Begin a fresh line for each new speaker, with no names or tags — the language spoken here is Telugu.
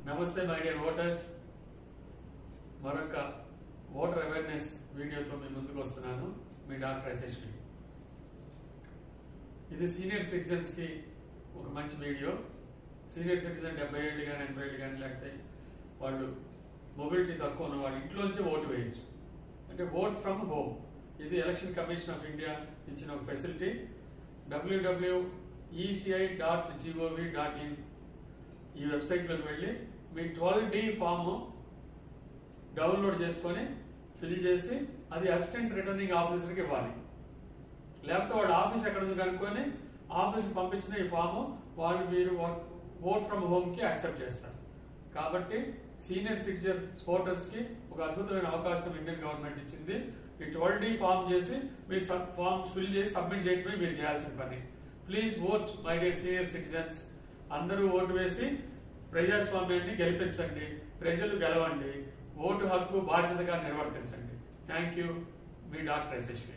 నమస్తే మై డియర్ ఓటర్స్. మరొక ఓటర్ అవేర్నెస్ వీడియోతో మీ ముందుకు వస్తున్నాను. మీ డాక్టర్ యశస్వి. ఇది సీనియర్ సిటిజన్స్ కి ఒక మంచి వీడియో. సీనియర్ సిటిజన్ 70 ఏళ్ళు కానీ 80 ఏళ్ళు కానీ లేకపోతే వాళ్ళు మొబిలిటీ తక్కువ ఉన్న వాళ్ళు ఇంట్లోంచే ఓటు వేయచ్చు. అంటే ఓట్ ఫ్రమ్ హోమ్. ఇది ఎలక్షన్ కమిషన్ ఆఫ్ ఇండియా ఇచ్చిన ఒక ఫెసిలిటీ. www.eci.gov.in ఈ వెబ్సైట్లోకి వెళ్ళి మీ 12D ఫామ్ డౌన్లోడ్ చేసుకొని ఫిల్ చేసి అది అసిస్టెంట్ రిటర్నింగ్ ఆఫీసర్కి ఇవ్వాలి. లేకపోతే వాళ్ళ ఆఫీస్ ఎక్కడ ఉంది కనుక్కొని ఆఫీస్కి పంపించిన ఈ ఫామ్ మీరు ఓట్ ఫ్రమ్ హోమ్కి యాక్సెప్ట్ చేస్తారు. కాబట్టి సీనియర్ సిటిజన్స్ ఓటర్స్ కి ఒక అద్భుతమైన అవకాశం ఇండియన్ గవర్నమెంట్ ఇచ్చింది. ఈ 12D ఫామ్ చేసి మీ ఫామ్స్ ఫిల్ చేసి సబ్మిట్ చేయడమే మీరు చేయాల్సిన పని. Please vote my dear senior citizens. అందరూ ఓటు వేసి ప్రజాస్వామ్యాన్ని గెలిపించండి. ప్రజలు గెలవండి. ఓటు హక్కు బాధ్యతగా నిర్వర్తించండి. Thank you. మీ డాక్టర్ యశస్వి.